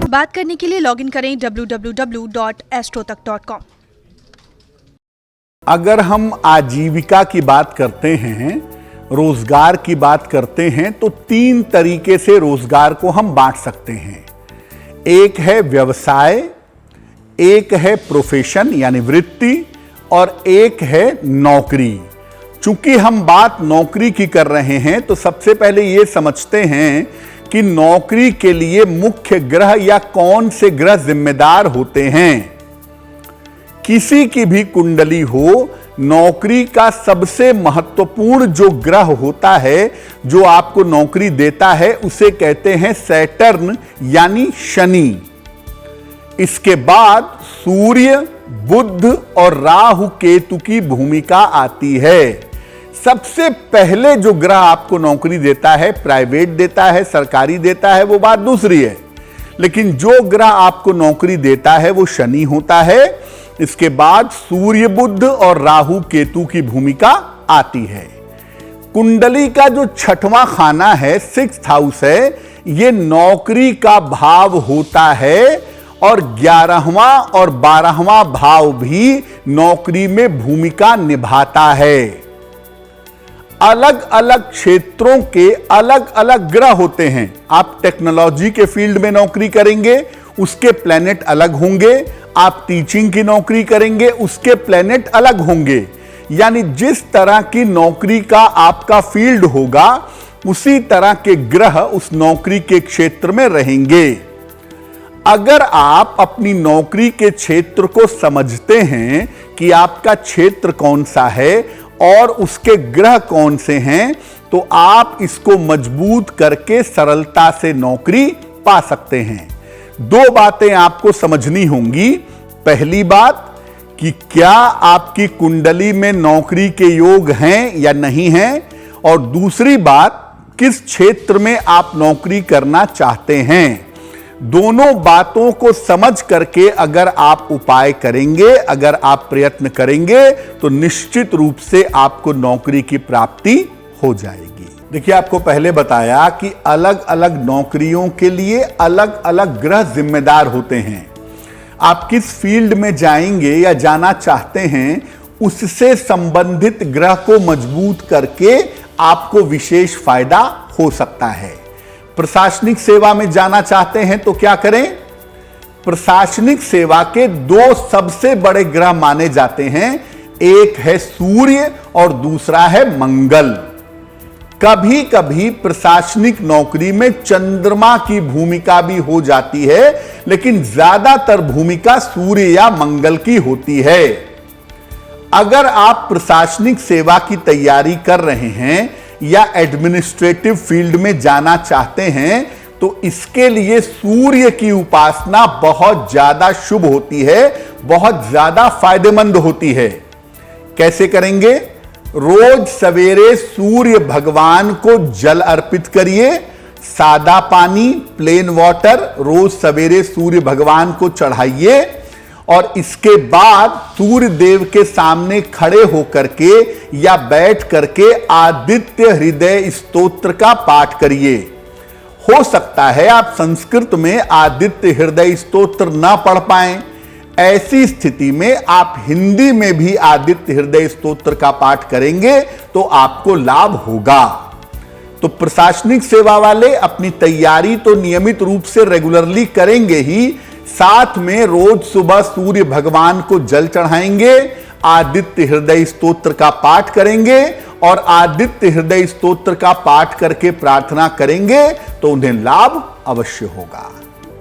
बात करने के लिए लॉगिन करें www.astrotak.com। अगर हम आजीविका की बात करते हैं, रोजगार की बात करते हैं, तो 3 तरीके से रोजगार को हम बांट सकते हैं। एक है व्यवसाय, एक है प्रोफेशन यानी वृत्ति, और एक है नौकरी। चूंकि हम बात नौकरी की कर रहे हैं तो सबसे पहले यह समझते हैं कि नौकरी के लिए मुख्य ग्रह या कौन से ग्रह जिम्मेदार होते हैं। किसी की भी कुंडली हो, नौकरी का सबसे महत्वपूर्ण जो ग्रह होता है, जो आपको नौकरी देता है, उसे कहते हैं सैटर्न यानी शनि। इसके बाद सूर्य, बुध और राहु केतु की भूमिका आती है। सबसे पहले जो ग्रह आपको नौकरी देता है, प्राइवेट देता है, सरकारी देता है, वो बात दूसरी है, लेकिन जो ग्रह आपको नौकरी देता है वो शनि होता है। इसके बाद सूर्य, बुध और राहु केतु की भूमिका आती है। कुंडली का जो 6वां खाना है, 6th हाउस है, ये नौकरी का भाव होता है, और 11वां और 12वां भाव भी नौकरी में भूमिका निभाता है। अलग अलग क्षेत्रों के अलग अलग ग्रह होते हैं। आप टेक्नोलॉजी के फील्ड में नौकरी करेंगे, उसके प्लैनेट अलग होंगे। आप टीचिंग की नौकरी करेंगे, उसके प्लैनेट अलग होंगे। यानी जिस तरह की नौकरी का आपका फील्ड होगा, उसी तरह के ग्रह उस नौकरी के क्षेत्र में रहेंगे। अगर आप अपनी नौकरी के क्षेत्र को समझते हैं कि आपका क्षेत्र कौन सा है और उसके ग्रह कौन से हैं, तो आप इसको मजबूत करके सरलता से नौकरी पा सकते हैं। 2 बातें आपको समझनी होंगी। पहली बात कि क्या आपकी कुंडली में नौकरी के योग हैं या नहीं हैं, और दूसरी बात किस क्षेत्र में आप नौकरी करना चाहते हैं। दोनों बातों को समझ करके अगर आप उपाय करेंगे, अगर आप प्रयत्न करेंगे, तो निश्चित रूप से आपको नौकरी की प्राप्ति हो जाएगी। देखिए, आपको पहले बताया कि अलग अलग नौकरियों के लिए अलग अलग ग्रह जिम्मेदार होते हैं। आप किस फील्ड में जाएंगे या जाना चाहते हैं, उससे संबंधित ग्रह को मजबूत करके आपको विशेष फायदा हो सकता है। प्रशासनिक सेवा में जाना चाहते हैं तो क्या करें? प्रशासनिक सेवा के 2 सबसे बड़े ग्रह माने जाते हैं, एक है सूर्य और दूसरा है मंगल। कभी कभी प्रशासनिक नौकरी में चंद्रमा की भूमिका भी हो जाती है, लेकिन ज्यादातर भूमिका सूर्य या मंगल की होती है। अगर आप प्रशासनिक सेवा की तैयारी कर रहे हैं या एडमिनिस्ट्रेटिव फील्ड में जाना चाहते हैं, तो इसके लिए सूर्य की उपासना बहुत ज्यादा शुभ होती है, बहुत ज्यादा फायदेमंद होती है। कैसे करेंगे? रोज सवेरे सूर्य भगवान को जल अर्पित करिए। सादा पानी, प्लेन वाटर रोज सवेरे सूर्य भगवान को चढ़ाइए, और इसके बाद सूर्य देव के सामने खड़े होकर के या बैठ करके आदित्य हृदय स्तोत्र का पाठ करिए। हो सकता है आप संस्कृत में आदित्य हृदय स्तोत्र ना पढ़ पाएं, ऐसी स्थिति में आप हिंदी में भी आदित्य हृदय स्तोत्र का पाठ करेंगे तो आपको लाभ होगा। तो प्रशासनिक सेवा वाले अपनी तैयारी तो नियमित रूप से रेगुलरली करेंगे ही, साथ में रोज सुबह सूर्य भगवान को जल चढ़ाएंगे, आदित्य हृदय स्तोत्र का पाठ करेंगे, और आदित्य हृदय स्तोत्र का पाठ करके प्रार्थना करेंगे तो उन्हें लाभ अवश्य होगा।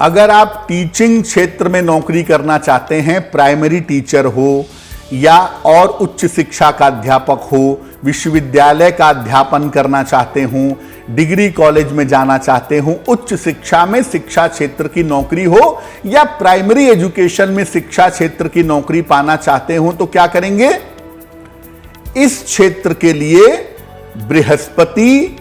अगर आप टीचिंग क्षेत्र में नौकरी करना चाहते हैं, प्राइमरी टीचर हो या और उच्च शिक्षा का अध्यापक हो, विश्वविद्यालय का अध्यापन करना चाहते हो, डिग्री कॉलेज में जाना चाहते हो, उच्च शिक्षा में शिक्षा क्षेत्र की नौकरी हो, या प्राइमरी एजुकेशन में शिक्षा क्षेत्र की नौकरी पाना चाहते हो, तो क्या करेंगे? इस क्षेत्र के लिए बृहस्पति,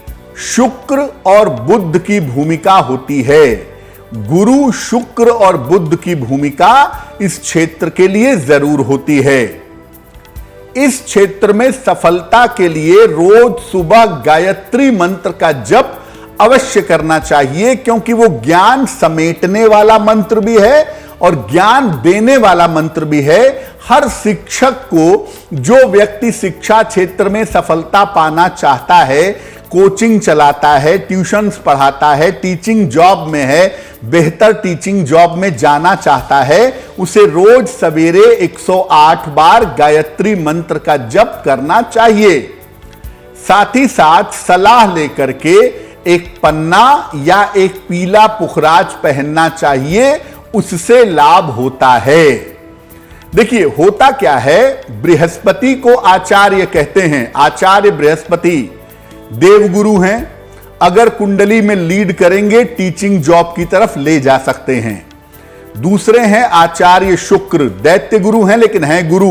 शुक्र और बुध की भूमिका होती है। गुरु, शुक्र और बुध की भूमिका इस क्षेत्र के लिए जरूर होती है। इस क्षेत्र में सफलता के लिए रोज सुबह गायत्री मंत्र का जप अवश्य करना चाहिए, क्योंकि वो ज्ञान समेटने वाला मंत्र भी है और ज्ञान देने वाला मंत्र भी है। हर शिक्षक को, जो व्यक्ति शिक्षा क्षेत्र में सफलता पाना चाहता है, कोचिंग चलाता है, ट्यूशन्स पढ़ाता है, टीचिंग जॉब में है, बेहतर टीचिंग जॉब में जाना चाहता है, उसे रोज सवेरे 108 बार गायत्री मंत्र का जप करना चाहिए। साथ ही साथ सलाह लेकर के एक पन्ना या एक पीला पुखराज पहनना चाहिए, उससे लाभ होता है। देखिए होता क्या है, बृहस्पति को आचार्य कहते हैं। आचार्य बृहस्पति देवगुरु हैं। अगर कुंडली में लीड करेंगे टीचिंग जॉब की तरफ ले जा सकते हैं। दूसरे हैं आचार्य शुक्र, दैत्य गुरु हैं लेकिन हैं गुरु,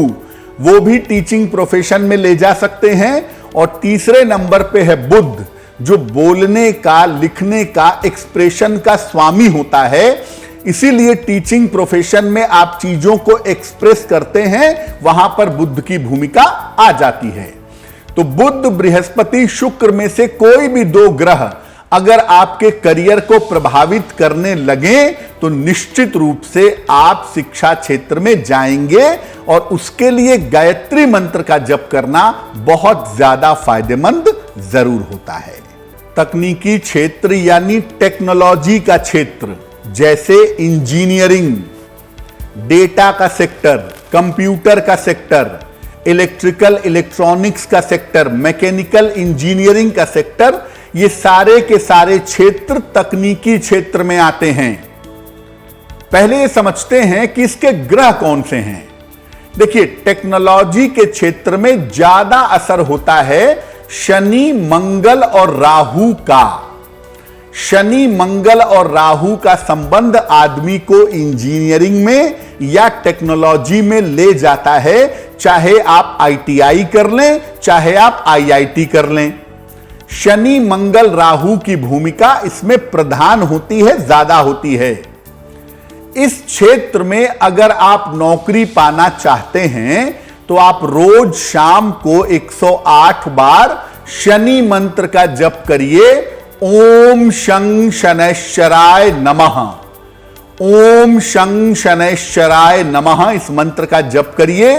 वो भी टीचिंग प्रोफेशन में ले जा सकते हैं। और तीसरे नंबर पे है बुध, जो बोलने का, लिखने का, एक्सप्रेशन का स्वामी होता है। इसीलिए टीचिंग प्रोफेशन में आप चीजों को एक्सप्रेस करते हैं, वहां पर बुध की भूमिका आ जाती है। तो बुध, बृहस्पति, शुक्र में से कोई भी दो ग्रह अगर आपके करियर को प्रभावित करने लगे तो निश्चित रूप से आप शिक्षा क्षेत्र में जाएंगे और उसके लिए गायत्री मंत्र का जप करना बहुत ज्यादा फायदेमंद जरूर होता है। तकनीकी क्षेत्र यानी टेक्नोलॉजी का क्षेत्र, जैसे इंजीनियरिंग, डेटा का सेक्टर, कंप्यूटर का सेक्टर, इलेक्ट्रिकल इलेक्ट्रॉनिक्स का सेक्टर, मैकेनिकल इंजीनियरिंग का सेक्टर, ये सारे के सारे क्षेत्र तकनीकी क्षेत्र में आते हैं। पहले ये समझते हैं कि इसके ग्रह कौन से हैं। देखिए टेक्नोलॉजी के क्षेत्र में ज्यादा असर होता है शनि, मंगल और राहु का। शनि, मंगल और राहु का संबंध आदमी को इंजीनियरिंग में या टेक्नोलॉजी में ले जाता है, चाहे आप आईटीआई कर लें, चाहे आप आईआईटी कर लें। शनि, मंगल, राहु की भूमिका इसमें प्रधान होती है, ज्यादा होती है। इस क्षेत्र में अगर आप नौकरी पाना चाहते हैं तो आप रोज शाम को 108 बार शनि मंत्र का जप करिए। ओम शं शनैश्चराय नमः, ओम शं शनैश्चराय नमः, इस मंत्र का जप करिए।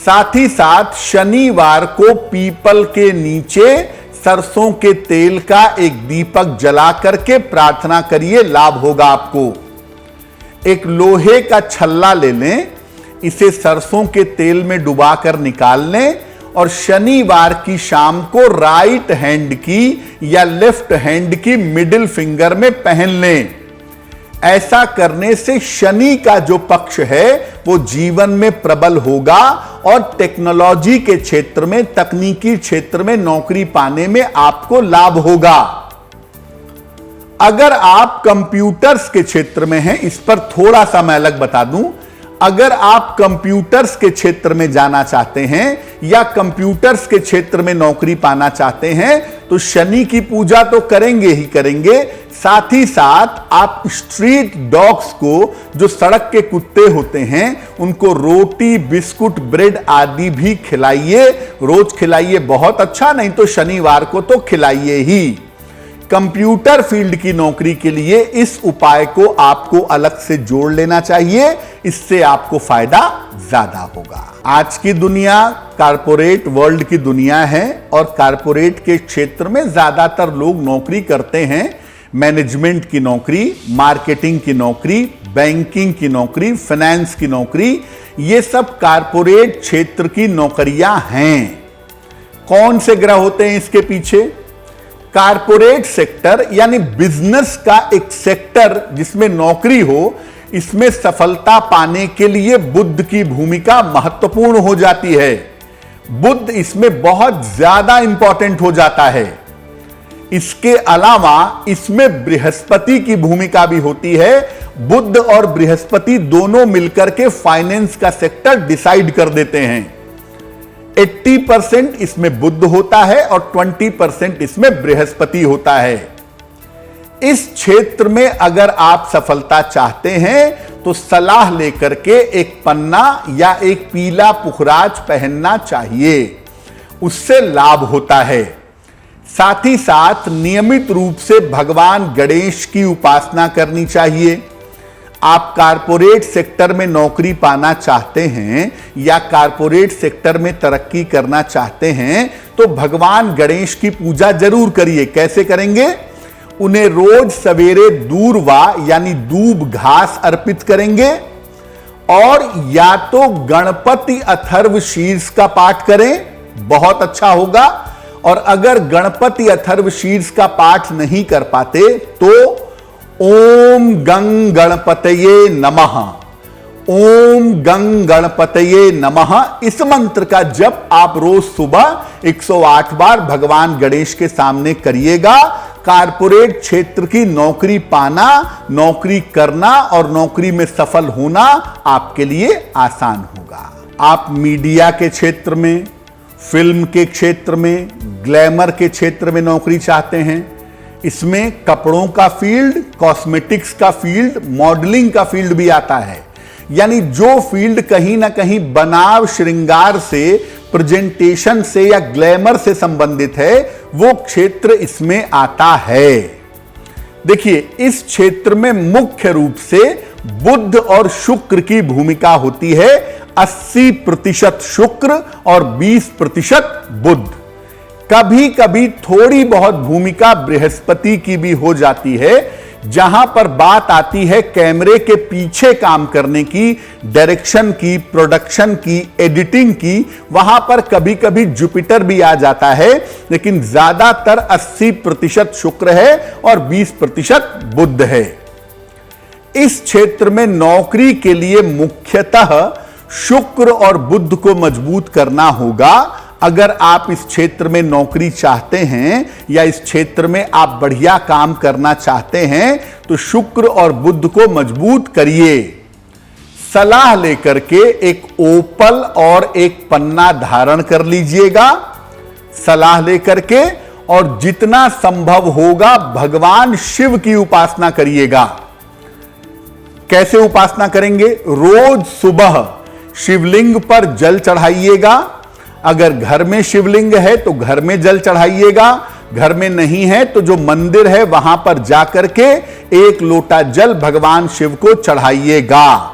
साथ ही साथ शनिवार को पीपल के नीचे सरसों के तेल का एक दीपक जला करके प्रार्थना करिए, लाभ होगा आपको। एक लोहे का छल्ला ले लें, इसे सरसों के तेल में डुबाकर निकाल लें और शनिवार की शाम को राइट हैंड की या लेफ्ट हैंड की मिडिल फिंगर में पहन लें। ऐसा करने से शनि का जो पक्ष है वो जीवन में प्रबल होगा और टेक्नोलॉजी के क्षेत्र में, तकनीकी क्षेत्र में नौकरी पाने में आपको लाभ होगा। अगर आप कंप्यूटर्स के क्षेत्र में हैं, इस पर थोड़ा सा मैं अलग बता दूं, अगर आप कंप्यूटर्स के क्षेत्र में जाना चाहते हैं या कंप्यूटर्स के क्षेत्र में नौकरी पाना चाहते हैं तो शनि की पूजा तो करेंगे ही करेंगे, साथ ही साथ आप स्ट्रीट डॉग्स को, जो सड़क के कुत्ते होते हैं, उनको रोटी, बिस्कुट, ब्रेड आदि भी खिलाइए। रोज खिलाइए, बहुत अच्छा, नहीं तो शनिवार को तो खिलाइए ही। कंप्यूटर फील्ड की नौकरी के लिए इस उपाय को आपको अलग से जोड़ लेना चाहिए, इससे आपको फायदा ज्यादा होगा। आज की दुनिया कारपोरेट वर्ल्ड की दुनिया है और कारपोरेट के क्षेत्र में ज्यादातर लोग नौकरी करते हैं। मैनेजमेंट की नौकरी, मार्केटिंग की नौकरी, बैंकिंग की नौकरी, फाइनेंस की नौकरी, ये सब कारपोरेट क्षेत्र की नौकरियां हैं। कौन से ग्रह होते हैं इसके पीछे? कारपोरेट सेक्टर यानी बिजनेस का एक सेक्टर जिसमें नौकरी हो, इसमें सफलता पाने के लिए बुध की भूमिका महत्वपूर्ण हो जाती है। बुध इसमें बहुत ज्यादा इंपॉर्टेंट हो जाता है। इसके अलावा इसमें बृहस्पति की भूमिका भी होती है। बुध और बृहस्पति दोनों मिलकर के फाइनेंस का सेक्टर डिसाइड कर देते हैं। 80% इसमें बुध होता है और 20% इसमें बृहस्पति होता है। इस क्षेत्र में अगर आप सफलता चाहते हैं तो सलाह लेकर के एक पन्ना या एक पीला पुखराज पहनना चाहिए, उससे लाभ होता है। साथ ही साथ नियमित रूप से भगवान गणेश की उपासना करनी चाहिए। आप कारपोरेट सेक्टर में नौकरी पाना चाहते हैं या कारपोरेट सेक्टर में तरक्की करना चाहते हैं तो भगवान गणेश की पूजा जरूर करिए। कैसे करेंगे? उन्हें रोज सवेरे दूर्वा यानी दूब घास अर्पित करेंगे और या तो गणपति अथर्व शीर्ष का पाठ करें, बहुत अच्छा होगा। और अगर गणपति अथर्व शीर्ष का पाठ नहीं कर पाते तो ओम गं गणपतये नमः, ओम गं गणपतये नमः इस मंत्र का जप आप रोज सुबह 108 बार भगवान गणेश के सामने करिएगा। कारपोरेट क्षेत्र की नौकरी पाना, नौकरी करना और नौकरी में सफल होना आपके लिए आसान होगा। आप मीडिया के क्षेत्र में, फिल्म के क्षेत्र में, ग्लैमर के क्षेत्र में नौकरी चाहते हैं, इसमें कपड़ों का फील्ड, कॉस्मेटिक्स का फील्ड, मॉडलिंग का फील्ड भी आता है। यानी जो फील्ड कहीं ना कहीं बनाव, श्रृंगार से, प्रेजेंटेशन से या ग्लैमर से संबंधित है, वो क्षेत्र इसमें आता है। देखिए, इस क्षेत्र में मुख्य रूप से बुध और शुक्र की भूमिका होती है। 80% शुक्र और 20% बुध। कभी कभी थोड़ी बहुत भूमिका बृहस्पति की भी हो जाती है। जहां पर बात आती है कैमरे के पीछे काम करने की, डायरेक्शन की, प्रोडक्शन की, एडिटिंग की, वहां पर कभी कभी जुपिटर भी आ जाता है, लेकिन ज्यादातर 80% शुक्र है और 20% बुध है। इस क्षेत्र में नौकरी के लिए मुख्यतः शुक्र और बुध को मजबूत करना होगा। अगर आप इस क्षेत्र में नौकरी चाहते हैं या इस क्षेत्र में आप बढ़िया काम करना चाहते हैं तो शुक्र और बुध को मजबूत करिए। सलाह लेकर के एक ओपल और एक पन्ना धारण कर लीजिएगा, सलाह लेकर के, और जितना संभव होगा भगवान शिव की उपासना करिएगा। कैसे उपासना करेंगे? रोज सुबह शिवलिंग पर जल चढ़ाइएगा। अगर घर में शिवलिंग है तो घर में जल चढ़ाइएगा, घर में नहीं है तो जो मंदिर है वहां पर जाकर के 1 लोटा जल भगवान शिव को चढ़ाइएगा।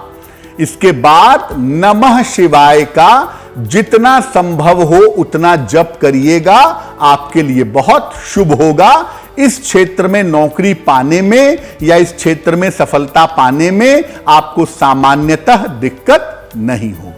इसके बाद नमः शिवाय का जितना संभव हो उतना जप करिएगा, आपके लिए बहुत शुभ होगा। इस क्षेत्र में नौकरी पाने में या इस क्षेत्र में सफलता पाने में आपको सामान्यतः दिक्कत नहीं हो।